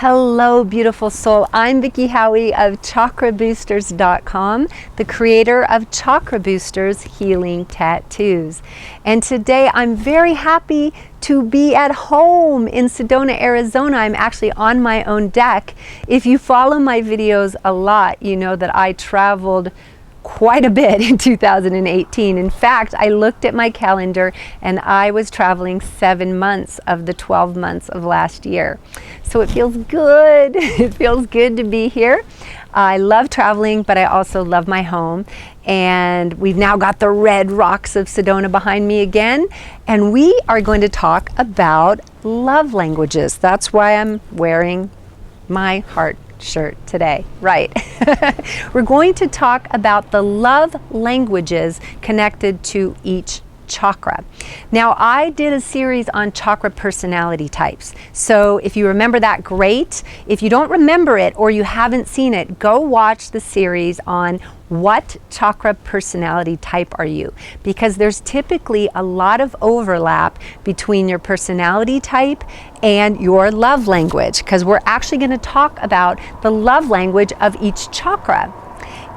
Hello, beautiful soul. I'm Vicki Howie of ChakraBoosters.com, the creator of Chakra Boosters Healing Tattoos. And today I'm very happy to be at home in Sedona, Arizona. I'm actually on my own deck. If you follow my videos a lot, you know that I traveled quite a bit in 2018. In fact, I looked at my calendar and I was traveling 7 months of the 12 months of last year. So it feels good. It feels good to be here. I love traveling, but I also love my home. And we've now got the red rocks of Sedona behind me again. And we are going to talk about love languages. That's why I'm wearing my heart shirt today, right? We're going to talk about the love languages connected to each chakra. Now, I did a series on chakra personality types. So if you remember that, great. If you don't remember it or you haven't seen it, go watch the series on what chakra personality type are you? Because there's typically a lot of overlap between your personality type and your love language, because we're actually going to talk about the love language of each chakra.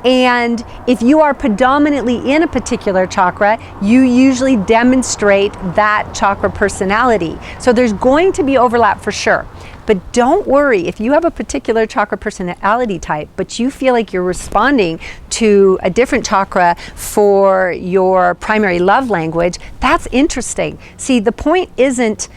And if you are predominantly in a particular chakra, you usually demonstrate that chakra personality. So there's going to be overlap for sure. But don't worry, if you have a particular chakra personality type, but you feel like you're responding to a different chakra for your primary love language, that's interesting. See, the point isn't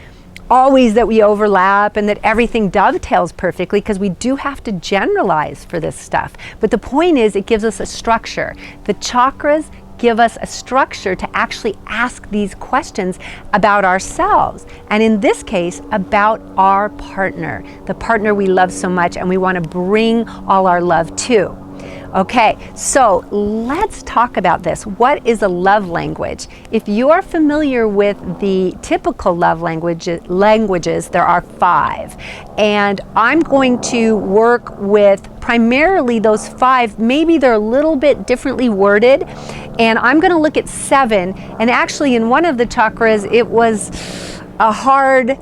always that we overlap and that everything dovetails perfectly, because we do have to generalize for this stuff. But the point is, it gives us a structure. The chakras give us a structure to actually ask these questions about ourselves. And in this case, about our partner, the partner we love so much and we want to bring all our love to. Okay, so let's talk about this. What is a love language? If you are familiar with the typical love languages, there are 5. And I'm going to work with primarily those 5. Maybe they're a little bit differently worded. And I'm going to look at 7. And actually in one of the chakras, it was a hard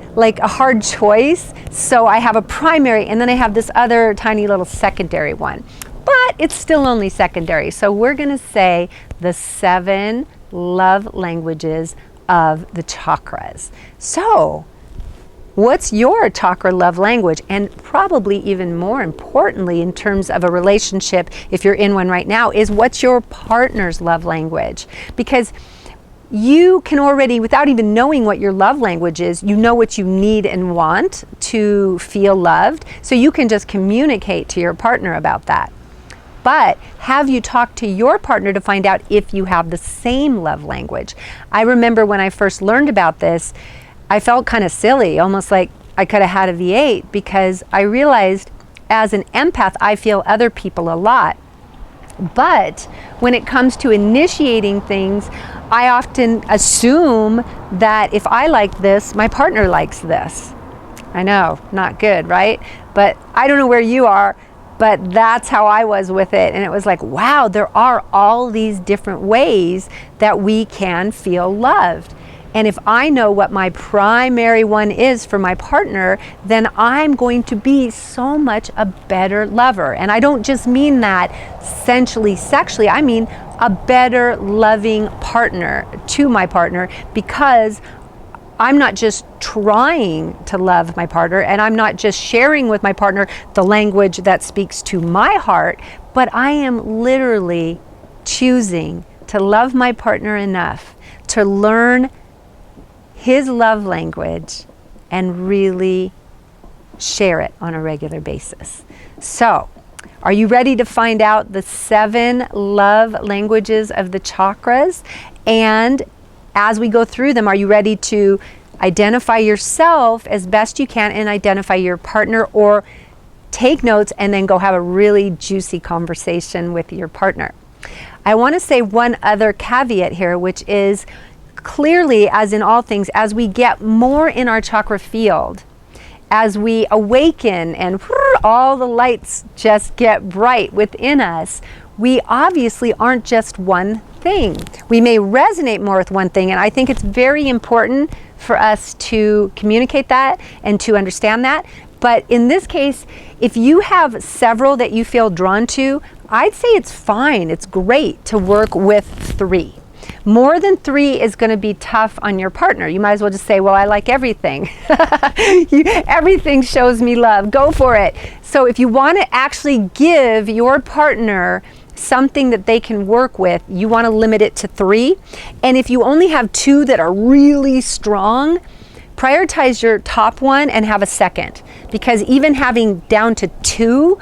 choice. So I have a primary and then I have this other tiny little secondary one. But it's still only secondary. So we're going to say the 7 love languages of the chakras. So what's your chakra love language? And probably even more importantly, in terms of a relationship, if you're in one right now, is what's your partner's love language? Because you can already, without even knowing what your love language is, you know what you need and want to feel loved. So you can just communicate to your partner about that. But have you talked to your partner to find out if you have the same love language? I remember when I first learned about this, I felt kind of silly, almost like I could have had a V8, because I realized as an empath, I feel other people a lot. But when it comes to initiating things, I often assume that if I like this, my partner likes this. I know, not good, right? But I don't know where you are, but that's how I was with it. And it was like, wow, there are all these different ways that we can feel loved. And if I know what my primary one is for my partner, then I'm going to be so much a better lover. And I don't just mean that sensually, sexually, I mean a better loving partner to my partner, because I'm not just trying to love my partner, and I'm not just sharing with my partner the language that speaks to my heart, but I am literally choosing to love my partner enough to learn his love language and really share it on a regular basis. So, are you ready to find out the 7 love languages of the chakras? And as we go through them, are you ready to identify yourself as best you can and identify your partner, or take notes and then go have a really juicy conversation with your partner? I want to say one other caveat here, which is clearly, as in all things, as we get more in our chakra field, as we awaken and all the lights just get bright within us, we obviously aren't just one thing. We may resonate more with one thing, and I think it's very important for us to communicate that and to understand that. But in this case, if you have several that you feel drawn to, I'd say it's fine. It's great to work with 3. More than 3 is going to be tough on your partner. You might as well just say, well, I like everything. Everything shows me love. Go for it. So if you want to actually give your partner something that they can work with, you want to limit it to 3. And if you only have 2 that are really strong, prioritize your top one and have a second. Because even having down to 2,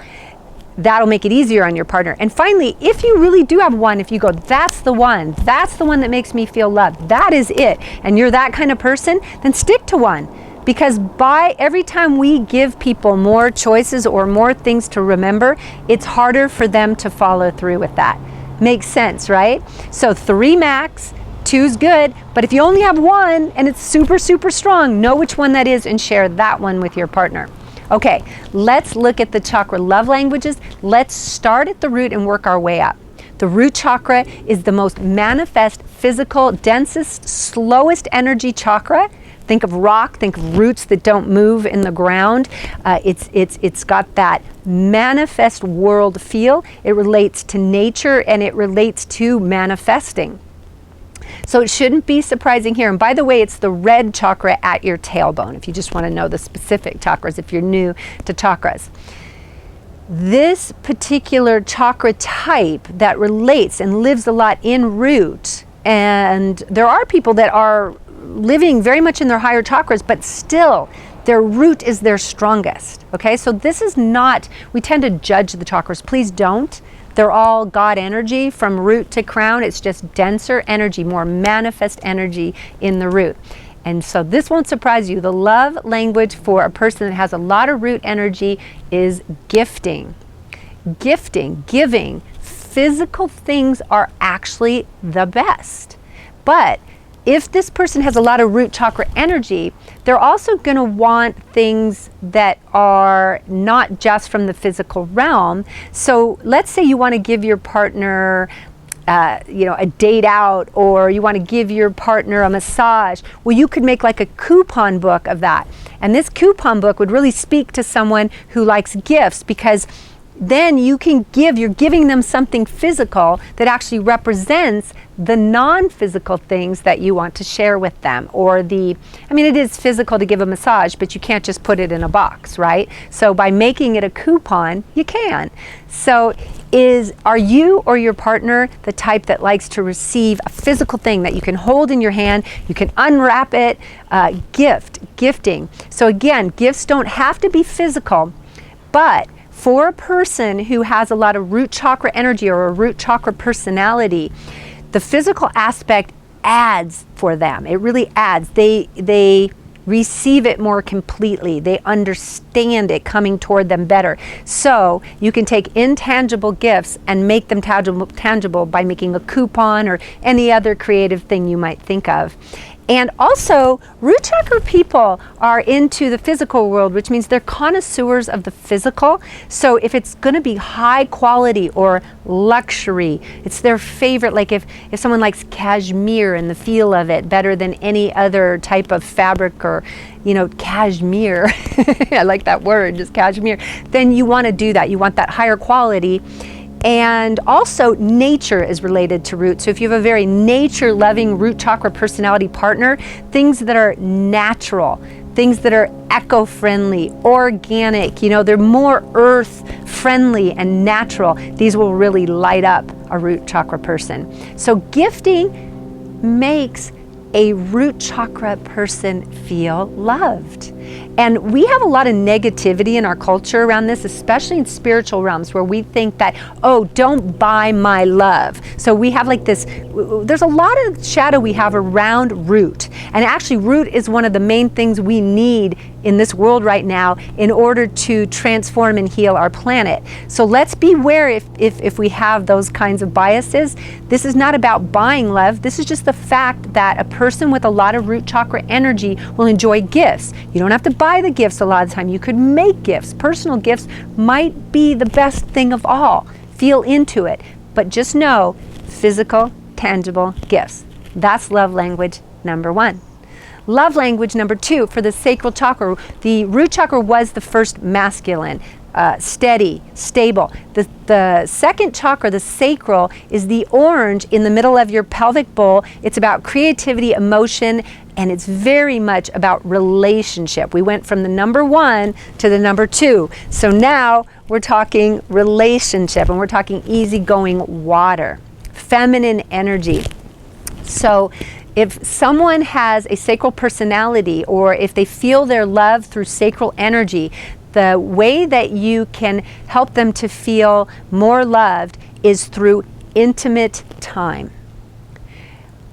that'll make it easier on your partner. And finally, if you really do have one, if you go, that's the one that makes me feel loved, that is it, and you're that kind of person, then stick to one. Because by every time we give people more choices or more things to remember, it's harder for them to follow through with that. Makes sense, right? So 3 max, 2's good, but if you only have 1 and it's super, super strong, know which one that is and share that one with your partner. Okay, let's look at the chakra love languages. Let's start at the root and work our way up. The root chakra is the most manifest, physical, densest, slowest energy chakra. Think of rock, think of roots that don't move in the ground. It's got that manifest world feel. It relates to nature and it relates to manifesting. So it shouldn't be surprising here. And by the way, it's the red chakra at your tailbone, if you just want to know the specific chakras, if you're new to chakras. This particular chakra type that relates and lives a lot in root, and there are people that are living very much in their higher chakras, but still their root is their strongest. Okay, so this is not, we tend to judge the chakras. Please don't. They're all God energy from root to crown. It's just denser energy, more manifest energy in the root. And so this won't surprise you. The love language for a person that has a lot of root energy is gifting. Gifting, giving. Physical things are actually the best. But if this person has a lot of root chakra energy, they're also going to want things that are not just from the physical realm. So let's say you want to give your partner a date out, or you want to give your partner a massage. Well, you could make like a coupon book of that. And this coupon book would really speak to someone who likes gifts, because then you can you're giving them something physical that actually represents the non-physical things that you want to share with them. Or it is physical to give a massage, but you can't just put it in a box, right? So by making it a coupon, you can. So are you or your partner the type that likes to receive a physical thing that you can hold in your hand, you can unwrap it, gifting. So again, gifts don't have to be physical, but for a person who has a lot of root chakra energy or a root chakra personality, the physical aspect adds for them. It really adds. They receive it more completely. They understand it coming toward them better. So you can take intangible gifts and make them tangible by making a coupon or any other creative thing you might think of. And also, root chakra people are into the physical world, which means they're connoisseurs of the physical. So if it's going to be high quality or luxury, it's their favorite. Like if someone likes cashmere and the feel of it better than any other type of fabric, or cashmere, I like that word, just cashmere, then you want to do that. You want that higher quality. And also nature is related to root. So if you have a very nature-loving root chakra personality partner, things that are natural, things that are eco-friendly, organic, they're more earth-friendly and natural. These will really light up a root chakra person. So gifting makes a root chakra person feel loved. And we have a lot of negativity in our culture around this, especially in spiritual realms, where we think that, oh, don't buy my love. So we have like this, there's a lot of shadow we have around root. And actually root is one of the main things we need in this world right now in order to transform and heal our planet. So let's beware if we have those kinds of biases. This is not about buying love. This is just the fact that a person with a lot of root chakra energy will enjoy gifts. You don't have to buy the gifts a lot of the time. You could make gifts. Personal gifts might be the best thing of all. Feel into it. But just know, physical, tangible gifts. That's love language number 1. Love language number 2 for the sacral chakra. The root chakra was the first masculine. Steady, stable. The second chakra, the sacral, is the orange in the middle of your pelvic bowl. It's about creativity, emotion, and it's very much about relationship. We went from the number 1 to the number 2. So now we're talking relationship, and we're talking easygoing water, feminine energy. So if someone has a sacral personality, or if they feel their love through sacral energy, the way that you can help them to feel more loved is through intimate time.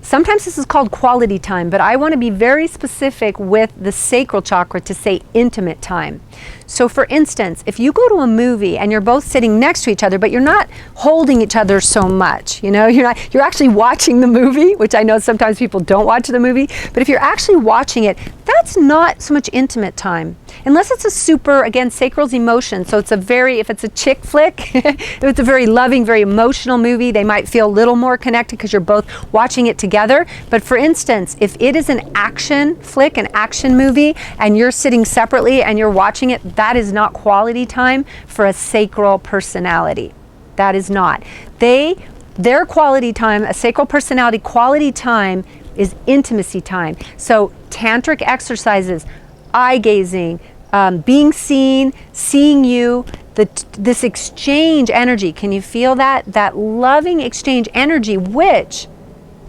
Sometimes this is called quality time, but I want to be very specific with the sacral chakra to say intimate time. So for instance, if you go to a movie and you're both sitting next to each other, but you're not holding each other so much, you know, you're actually watching the movie, which I know sometimes people don't watch the movie, but if you're actually watching it, that's not so much intimate time. Unless it's a super, again, sacral's emotion. So it's if it's a chick flick, if it's a very loving, very emotional movie, they might feel a little more connected because you're both watching it together. But for instance, if it is an action flick, an action movie, and you're sitting separately and you're watching it, that is not quality time for a sacral personality. That is not. Their quality time, a sacral personality quality time, is intimacy time. So tantric exercises, eye gazing, being seen, seeing you, this exchange energy. Can you feel that? That loving exchange energy, which,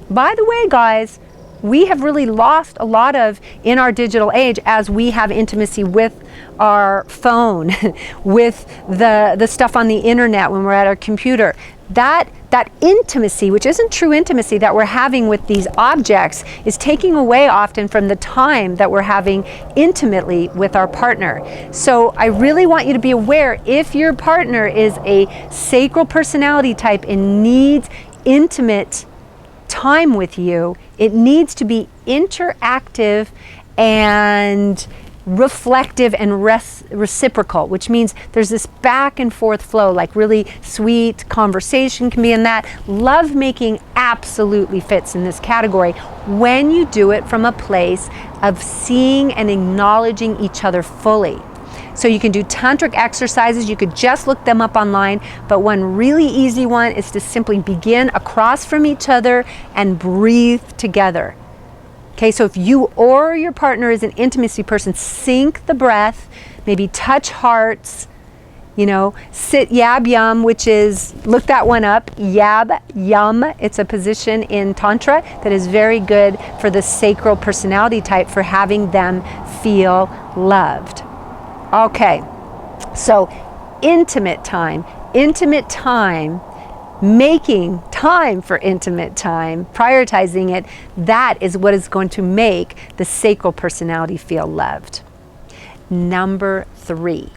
by the way, guys, we have really lost a lot of in our digital age as we have intimacy with our phone, with the stuff on the internet when we're at our computer. That intimacy, which isn't true intimacy that we're having with these objects, is taking away often from the time that we're having intimately with our partner. So I really want you to be aware, if your partner is a sacral personality type and needs intimate time with you, it needs to be interactive and reflective and reciprocal, which means there's this back and forth flow, like really sweet conversation can be in that. Love making absolutely fits in this category when you do it from a place of seeing and acknowledging each other fully. So you can do tantric exercises, you could just look them up online, but one really easy one is to simply begin across from each other and breathe together. Okay, so if you or your partner is an intimacy person, sync the breath, maybe touch hearts, you know, sit yab yum, which is, look that one up, yab yum. It's a position in Tantra that is very good for the sacral personality type for having them feel loved. Okay, so intimate time, making time for intimate time, prioritizing it, that is what is going to make the sacral personality feel loved. Number 3.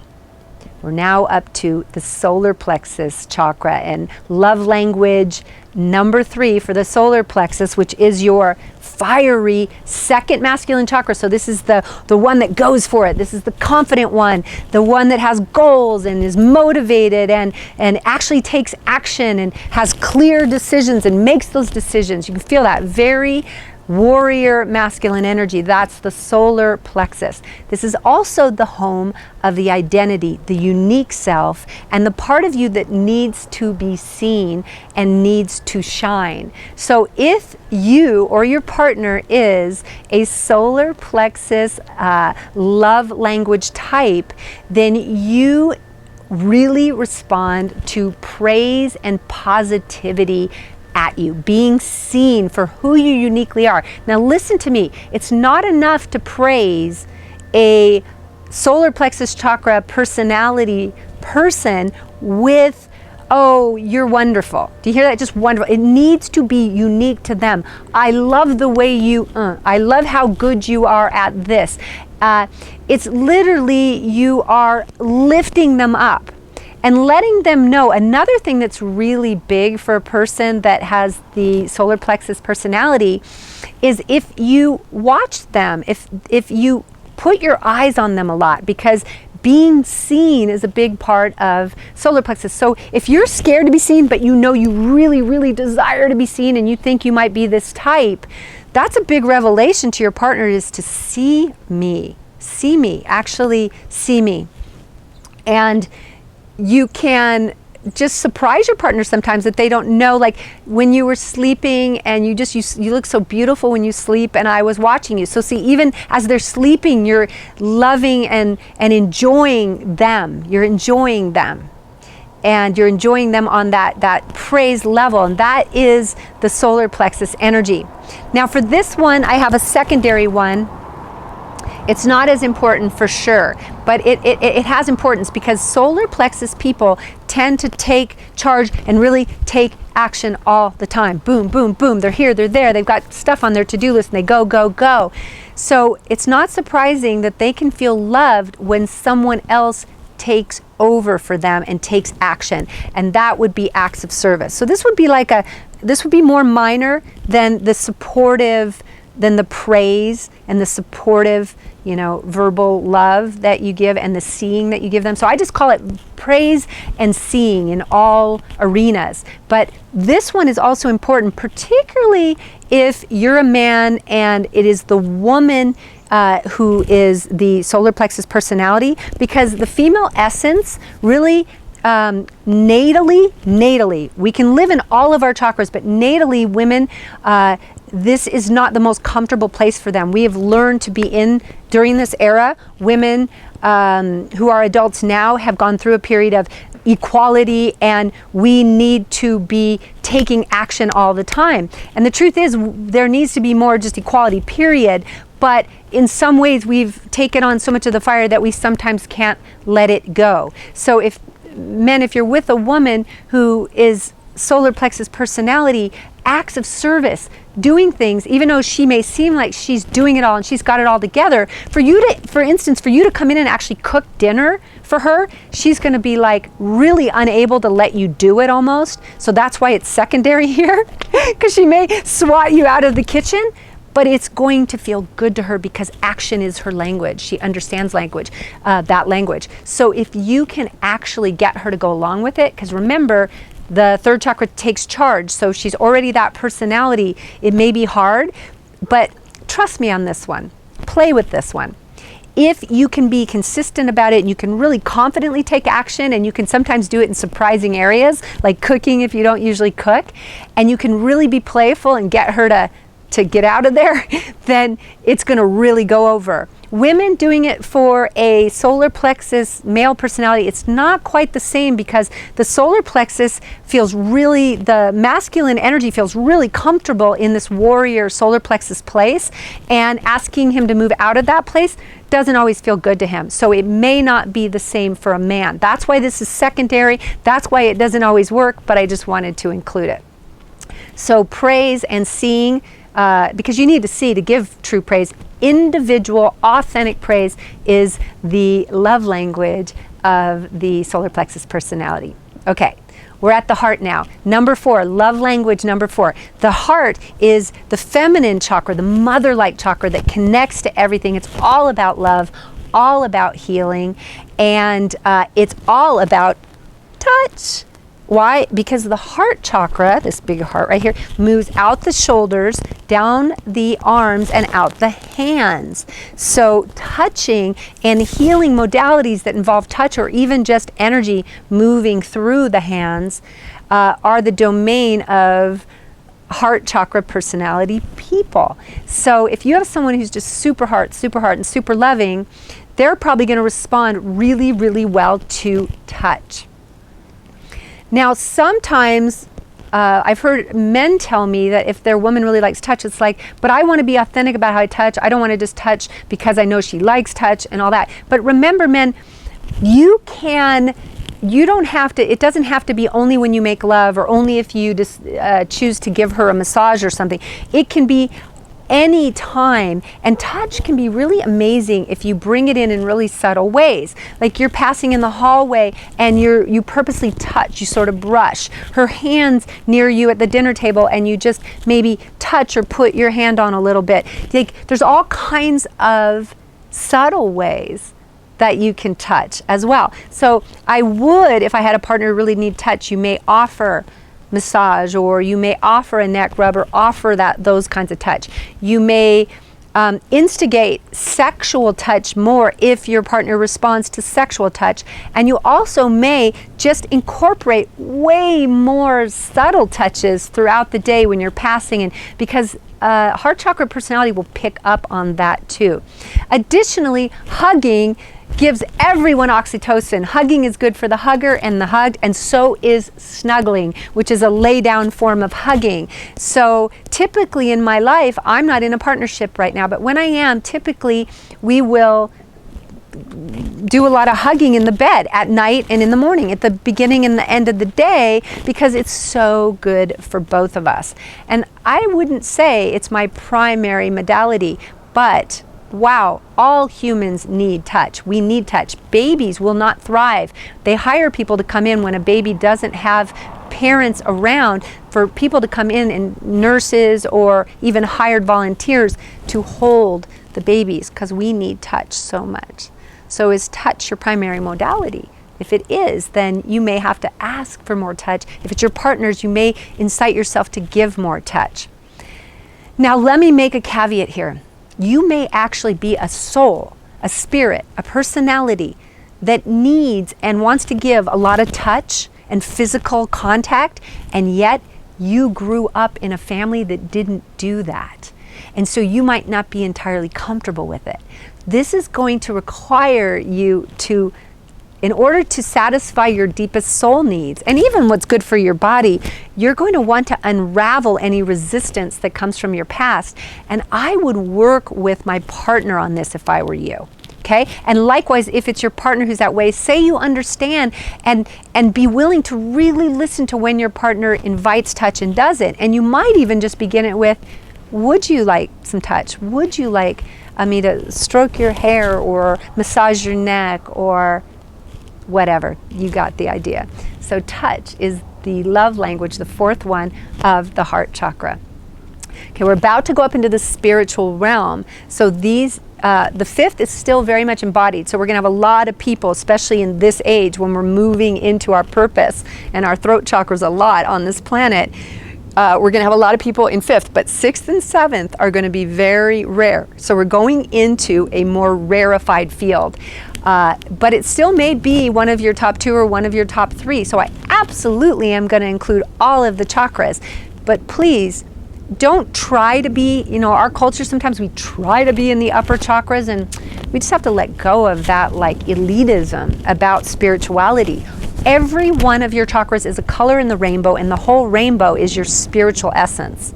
We're now up to the solar plexus chakra, and love language number 3 for the solar plexus, which is your fiery second masculine chakra. So this is the one that goes for it. This is the confident one, the one that has goals and is motivated and actually takes action and has clear decisions and makes those decisions. You can feel that very warrior masculine energy. That's the solar plexus. This is also the home of the identity, the unique self, and the part of you that needs to be seen and needs to shine. So if you or your partner is a solar plexus love language type, then you really respond to praise and positivity at you, being seen for who you uniquely are. Now listen to me, it's not enough to praise a solar plexus chakra personality person with, oh, you're wonderful. Do you hear that? Just wonderful. It needs to be unique to them. I love the way you, I love how good you are at this. It's literally you are lifting them up and letting them know. Another thing that's really big for a person that has the solar plexus personality is if you watch them, if you put your eyes on them a lot, because being seen is a big part of solar plexus. So if you're scared to be seen, but you know you really, really desire to be seen and you think you might be this type, that's a big revelation to your partner, is to see me, actually see me. And you can just surprise your partner sometimes that they don't know, like when you were sleeping and you look so beautiful when you sleep, and I was watching you. So see, even as they're sleeping, you're loving and enjoying them. You're enjoying them. And you're enjoying them on that praise level. And that is the solar plexus energy. Now for this one, I have a secondary one. It's not as important for sure, but it has importance, because solar plexus people tend to take charge and really take action all the time. Boom, boom, boom. They're here, they're there. They've got stuff on their to-do list, and they go, go, go. So it's not surprising that they can feel loved when someone else takes over for them and takes action. And that would be acts of service. So this would be more minor than the supportive, than the praise and the supportive, verbal love that you give and the seeing that you give them. So I just call it praise and seeing in all arenas. But this one is also important, particularly if you're a man and it is the woman who is the solar plexus personality, because the female essence really natally, we can live in all of our chakras, but natally women, this is not the most comfortable place for them. We have learned to be in, during this era, women who are adults now have gone through a period of equality, and we need to be taking action all the time. And the truth is, there needs to be more just equality, period. But in some ways, we've taken on so much of the fire that we sometimes can't let it go. So if you're with a woman who is solar plexus personality, acts of service, doing things, even though she may seem like she's doing it all and she's got it all together, for instance, for you to come in and actually cook dinner for her, she's going to be like really unable to let you do it almost. So that's why it's secondary here, because she may swat you out of the kitchen. But it's going to feel good to her because action is her language. She understands language, that language. So if you can actually get her to go along with it, because remember, the third chakra takes charge, so she's already that personality. It may be hard, but trust me on this one. Play with this one. If you can be consistent about it and you can really confidently take action, and you can sometimes do it in surprising areas, like cooking if you don't usually cook, and you can really be playful and get her to get out of there, then it's going to really go over. Women doing it for a solar plexus male personality, it's not quite the same, because the solar plexus feels really, the masculine energy feels really comfortable in this warrior solar plexus place, and asking him to move out of that place doesn't always feel good to him. So it may not be the same for a man. That's why this is secondary. That's why it doesn't always work, but I just wanted to include it. So praise and seeing, because you need to see to give true praise. Individual, authentic praise is the love language of the solar plexus personality. Okay, we're at the heart now. Number 4, love language number 4. The heart is the feminine chakra, the mother-like chakra that connects to everything. It's all about love, all about healing, and it's all about touch. Why? Because the heart chakra, this big heart right here, moves out the shoulders, down the arms, and out the hands. So touching and healing modalities that involve touch, or even just energy moving through the hands, are the domain of heart chakra personality people. So if you have someone who's just super heart, and super loving, they're probably going to respond really, really well to touch. Now, sometimes I've heard men tell me that if their woman really likes touch, it's like, but I want to be authentic about how I touch. I don't want to just touch because I know she likes touch and all that. But remember, men, you don't have to, it doesn't have to be only when you make love, or only if you just choose to give her a massage or something. It can be any time, and touch can be really amazing if you bring it in really subtle ways. Like you're passing in the hallway and you purposely touch, you sort of brush her hands near you at the dinner table, and you just maybe touch or put your hand on a little bit. Like, there's all kinds of subtle ways that you can touch as well. So I would, if I had a partner who really need touch, you may offer massage, or you may offer a neck rub or offer those kinds of touch. You may instigate sexual touch more if your partner responds to sexual touch, and you also may just incorporate way more subtle touches throughout the day when you're passing, and because heart chakra personality will pick up on that too. Additionally, hugging gives everyone oxytocin. Hugging is good for the hugger and the hugged, and so is snuggling, which is a lay down form of hugging. So typically in my life, I'm not in a partnership right now, but when I am, typically we will do a lot of hugging in the bed at night and in the morning, at the beginning and the end of the day, because it's so good for both of us. And I wouldn't say it's my primary modality, but wow, all humans need touch. We need touch. Babies will not thrive. They hire people to come in when a baby doesn't have parents around, for people to come in, and nurses or even hired volunteers to hold the babies, because we need touch so much. So is touch your primary modality? If it is, then you may have to ask for more touch. If it's your partner's, you may incite yourself to give more touch. Now let me make a caveat here. You may actually be a soul, a spirit, a personality that needs and wants to give a lot of touch and physical contact, and yet you grew up in a family that didn't do that. And so you might not be entirely comfortable with it. This is going to require you to, in order to satisfy your deepest soul needs, and even what's good for your body, you're going to want to unravel any resistance that comes from your past. And I would work with my partner on this if I were you. Okay? And likewise, if it's your partner who's that way, say you understand, and be willing to really listen to when your partner invites touch and does it. And you might even just begin it with, would you like some touch? Would you like me to stroke your hair or massage your neck or whatever? You got the idea. So touch is the love language, the fourth one of the heart chakra. Okay, we're about to go up into the spiritual realm. So these, the fifth is still very much embodied. So we're going to have a lot of people, especially in this age when we're moving into our purpose, and our throat chakra is a lot on this planet. We're going to have a lot of people in fifth, but sixth and seventh are going to be very rare. So we're going into a more rarefied field. But it still may be one of your top two or one of your top three. So I absolutely am going to include all of the chakras. But please, don't try to be, our culture, sometimes we try to be in the upper chakras, and we just have to let go of that like elitism about spirituality. Every one of your chakras is a color in the rainbow, and the whole rainbow is your spiritual essence.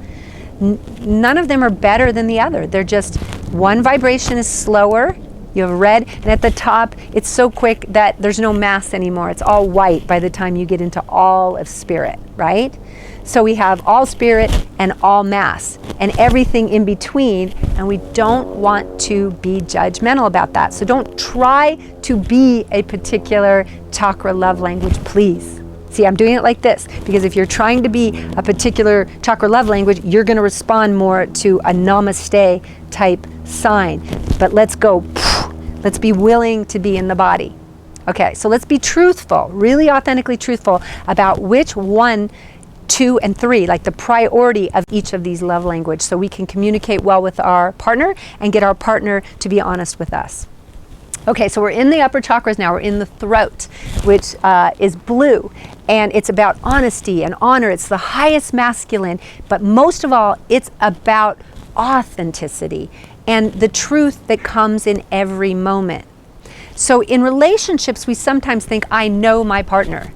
None of them are better than the other. They're just, one vibration is slower. You have red, and at the top, it's so quick that there's no mass anymore. It's all white by the time you get into all of spirit, right? So we have all spirit and all mass and everything in between, and we don't want to be judgmental about that. So don't try to be a particular chakra love language, please. See, I'm doing it like this because if you're trying to be a particular chakra love language, you're going to respond more to a namaste type sign. But let's go, let's be willing to be in the body. Okay, so let's be truthful, really authentically truthful about which 1, 2, and 3, like the priority of each of these love language, so we can communicate well with our partner and get our partner to be honest with us. Okay, so we're in the upper chakras now. We're in the throat, which is blue, and it's about honesty and honor. It's the highest masculine, but most of all, it's about authenticity and the truth that comes in every moment. So in relationships, we sometimes think, I know my partner.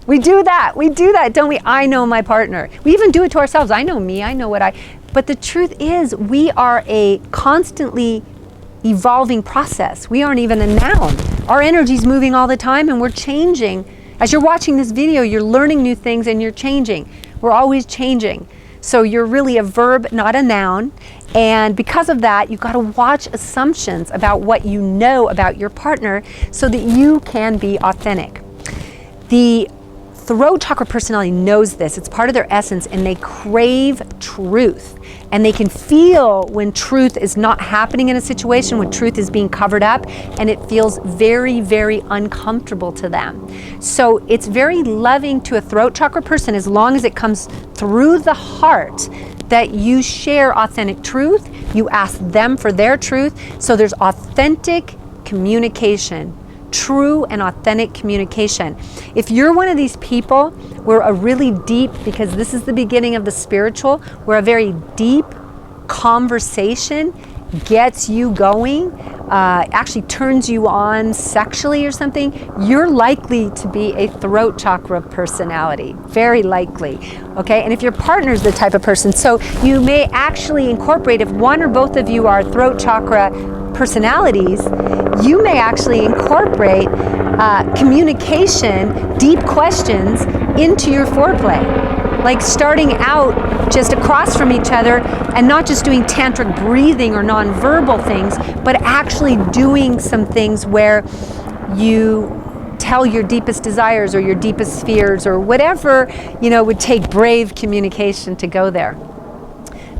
We do that, don't we? I know my partner. We even do it to ourselves. I know me, I know what but the truth is, we are a constantly evolving process. We aren't even a noun. Our energy's moving all the time, and we're changing. As you're watching this video, you're learning new things and you're changing. We're always changing. So you're really a verb, not a noun. And because of that, you've got to watch assumptions about what you know about your partner so that you can be authentic. The throat chakra personality knows this. It's part of their essence, and they crave truth. And they can feel when truth is not happening in a situation, when truth is being covered up, and it feels very, very uncomfortable to them. So it's very loving to a throat chakra person, as long as it comes through the heart, that you share authentic truth, you ask them for their truth, so there's authentic communication. True and authentic communication. If you're one of these people where a really deep, because this is the beginning of the spiritual, where a very deep conversation gets you going, actually turns you on sexually or something, you're likely to be a throat chakra personality. Very likely. Okay, and if your partner's the type of person, so you may actually incorporate, if one or both of you are throat chakra personalities, you may actually incorporate communication, deep questions into your foreplay. Like starting out just across from each other and not just doing tantric breathing or nonverbal things, but actually doing some things where you tell your deepest desires or your deepest fears or whatever, would take brave communication to go there.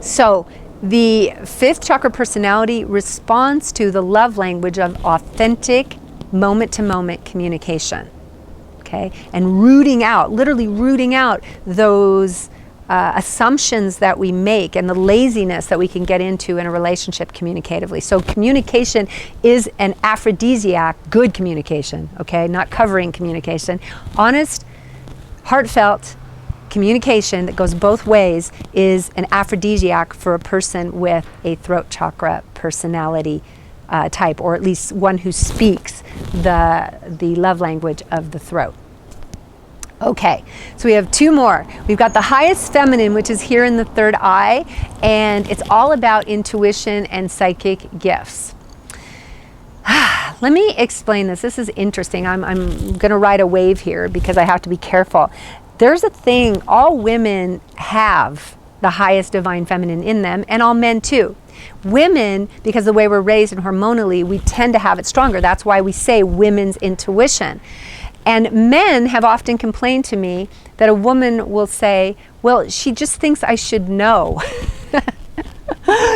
So the fifth chakra personality responds to the love language of authentic moment-to-moment communication. Okay, and literally rooting out those assumptions that we make and the laziness that we can get into in a relationship communicatively. So communication is an aphrodisiac, good communication, okay, not covering communication. Honest, heartfelt communication that goes both ways is an aphrodisiac for a person with a throat chakra personality type, or at least one who speaks the love language of the throat. Okay, so we have two more. We've got the highest feminine, which is here in the third eye, and it's all about intuition and psychic gifts. Let me explain this. This is interesting. I'm going to ride a wave here because I have to be careful. There's a thing, all women have the highest divine feminine in them, and all men too. Women, because the way we're raised and hormonally, we tend to have it stronger. That's why we say women's intuition. And men have often complained to me that a woman will say, well, she just thinks I should know.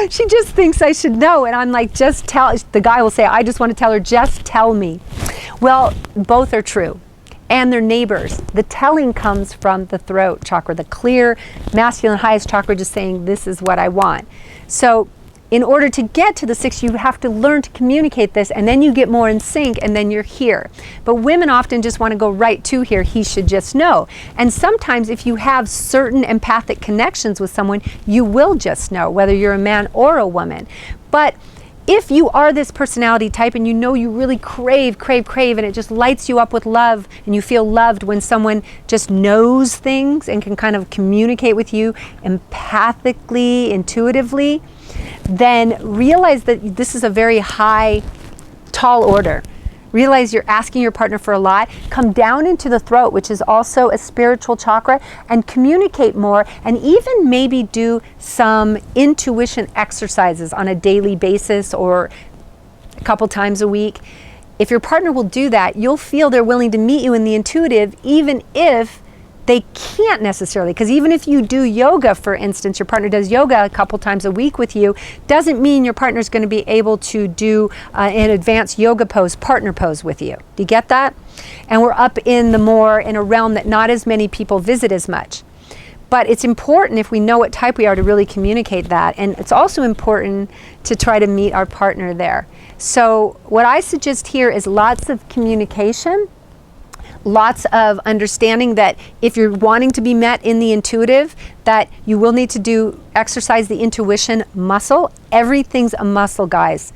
She just thinks I should know. And I'm like, just tell. The guy will say, I just want to tell her, just tell me. Well, both are true. And they're neighbors. The telling comes from the throat chakra, the clear, masculine, highest chakra, just saying, this is what I want. So in order to get to the sixth, you have to learn to communicate this, and then you get more in sync, and then you're here. But women often just want to go right to here, he should just know. And sometimes if you have certain empathic connections with someone, you will just know, whether you're a man or a woman. But if you are this personality type and you really crave, and it just lights you up with love, and you feel loved when someone just knows things and can kind of communicate with you empathically, intuitively, then realize that this is a very high, tall order. Realize you're asking your partner for a lot. Come down into the throat, which is also a spiritual chakra, and communicate more, and even maybe do some intuition exercises on a daily basis or a couple times a week. If your partner will do that, you'll feel they're willing to meet you in the intuitive, even if they can't necessarily, because even if you do yoga, for instance, your partner does yoga a couple times a week with you, doesn't mean your partner's going to be able to do an advanced yoga pose, partner pose with you. Do you get that? And we're up in a realm that not as many people visit as much. But it's important, if we know what type we are, to really communicate that. And it's also important to try to meet our partner there. So what I suggest here is lots of communication, lots of understanding that if you're wanting to be met in the intuitive, that you will need to exercise the intuition muscle. Everything's a muscle, guys.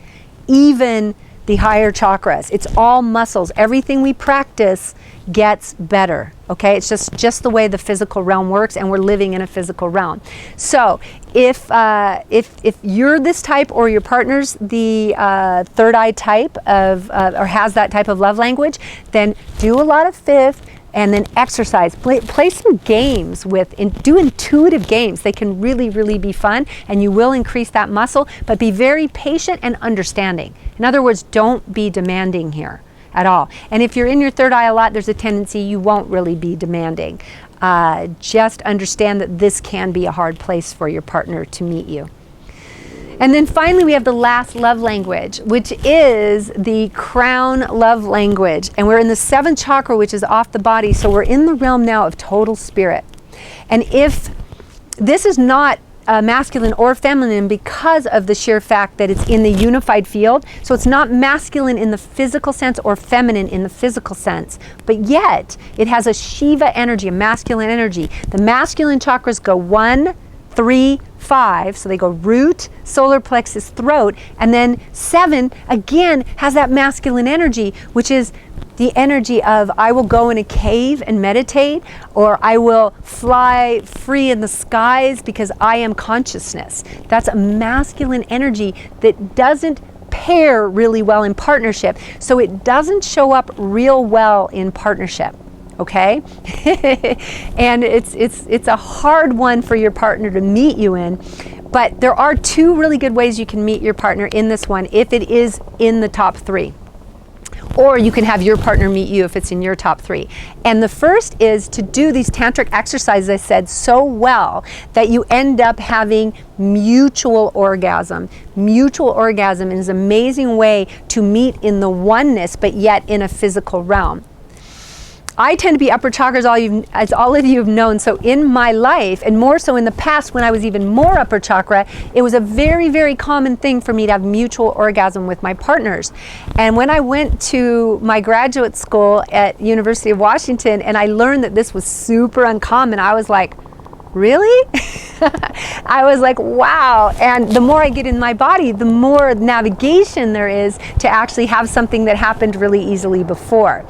Even the higher chakras. It's all muscles. Everything we practice gets better. Okay, it's just the way the physical realm works, and we're living in a physical realm. So if you're this type, or your partner's the third eye type of or has that type of love language, then do a lot of fifth, and then exercise. Play some games do intuitive games. They can really, really be fun, and you will increase that muscle, but be very patient and understanding. In other words, don't be demanding here. at all. And if you're in your third eye a lot, there's a tendency you won't really be demanding. Just understand that this can be a hard place for your partner to meet you. And then finally, we have the last love language, which is the crown love language. And we're in the 7th chakra, which is off the body. So we're in the realm now of total spirit. And if this is not masculine or feminine because of the sheer fact that it's in the unified field. So it's not masculine in the physical sense or feminine in the physical sense, but yet it has a Shiva energy, a masculine energy. The masculine chakras go 1, 3, 5, so they go root, solar plexus, throat, and then 7 again has that masculine energy, which is the energy of I will go in a cave and meditate, or I will fly free in the skies because I am consciousness. That's a masculine energy that doesn't pair really well in partnership, so it doesn't show up real well in partnership. Okay? And it's a hard one for your partner to meet you in, but there are 2 really good ways you can meet your partner in this one if it is in the top 3. Or you can have your partner meet you if it's in your top 3. And the first is to do these tantric exercises I said so well that you end up having mutual orgasm. Mutual orgasm is an amazing way to meet in the oneness, but yet in a physical realm. I tend to be upper chakras, as all of you have known. So in my life, and more so in the past when I was even more upper chakra, it was a very, very common thing for me to have mutual orgasm with my partners. And when I went to my graduate school at University of Washington and I learned that this was super uncommon, I was like, really? I was like, wow. And the more I get in my body, the more navigation there is to actually have something that happened really easily before.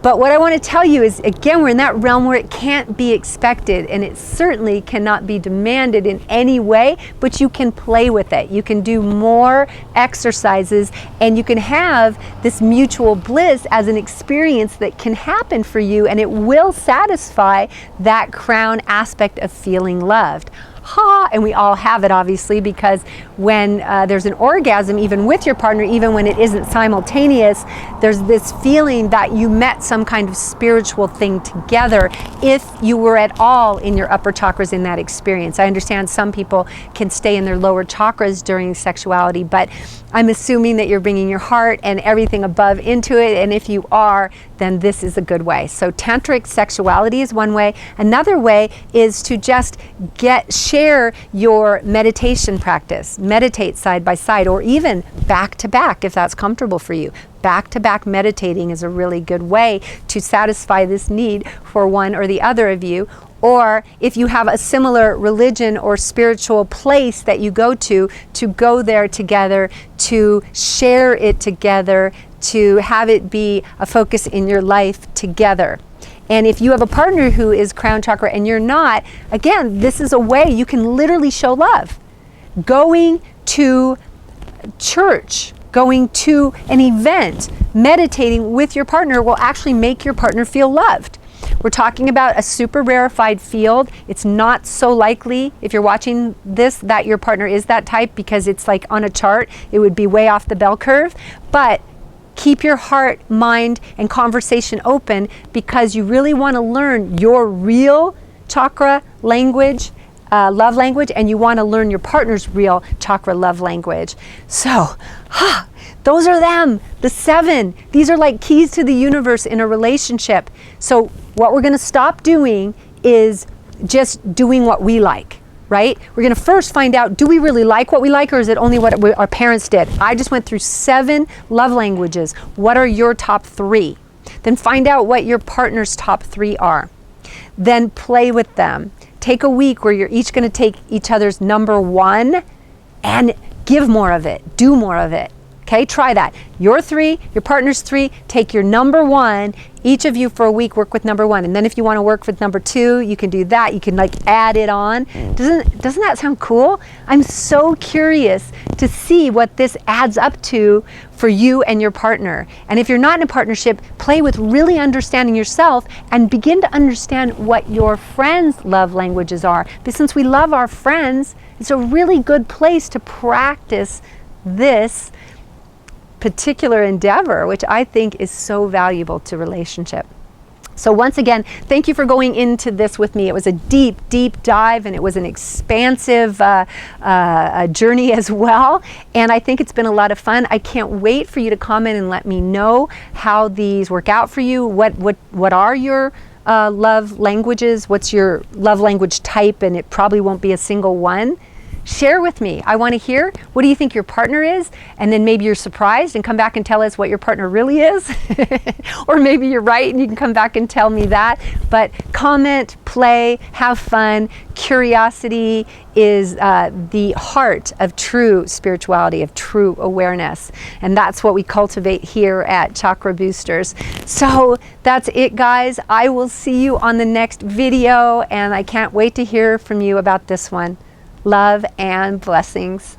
But what I want to tell you is, again, we're in that realm where it can't be expected, and it certainly cannot be demanded in any way, but you can play with it. You can do more exercises, and you can have this mutual bliss as an experience that can happen for you, and it will satisfy that crown aspect of feeling loved. And we all have it, obviously, because when there's an orgasm, even with your partner, even when it isn't simultaneous, there's this feeling that you met some kind of spiritual thing together if you were at all in your upper chakras in that experience. I understand some people can stay in their lower chakras during sexuality, but I'm assuming that you're bringing your heart and everything above into it, and if you are, then this is a good way. So tantric sexuality is one way. Another way is to just share your meditation practice. Meditate side by side, or even back to back if that's comfortable for you. Back to back meditating is a really good way to satisfy this need for one or the other of you. Or if you have a similar religion or spiritual place that you go to go there together, to share it together, to have it be a focus in your life together. And if you have a partner who is crown chakra and you're not, again, this is a way you can literally show love. Going to church, going to an event, meditating with your partner will actually make your partner feel loved. We're talking about a super rarefied field. It's not so likely, if you're watching this, that your partner is that type, because it's like on a chart, it would be way off the bell curve. But keep your heart, mind, and conversation open, because you really want to learn your real chakra language, love language, and you want to learn your partner's real chakra love language. So, those are them, the 7. These are like keys to the universe in a relationship. So what we're going to stop doing is just doing what we like, right? We're going to first find out, do we really like what we like, or is it only what our parents did? I just went through 7 love languages. What are your top 3? Then find out what your partner's top 3 are. Then play with them. Take a week where you're each going to take each other's number 1 and give more of it. Do more of it. Okay, try that. Your 3, your partner's 3, take your number 1, each of you for a week work with number 1. And then if you want to work with number 2, you can do that. You can like add it on. Doesn't that sound cool? I'm so curious to see what this adds up to for you and your partner. And if you're not in a partnership, play with really understanding yourself and begin to understand what your friends' love languages are. But since we love our friends, it's a really good place to practice this particular endeavor, which I think is so valuable to relationship. So once again, thank you for going into this with me. It was a deep, deep dive, and it was an expansive journey as well. And I think it's been a lot of fun. I can't wait for you to comment and let me know how these work out for you. What are your love languages? What's your love language type? And it probably won't be a single one. Share with me. I want to hear, what do you think your partner is? And then maybe you're surprised and come back and tell us what your partner really is. Or maybe you're right and you can come back and tell me that. But comment, play, have fun. Curiosity is the heart of true spirituality, of true awareness. And that's what we cultivate here at Chakra Boosters. So that's it, guys. I will see you on the next video, and I can't wait to hear from you about this one. Love and blessings.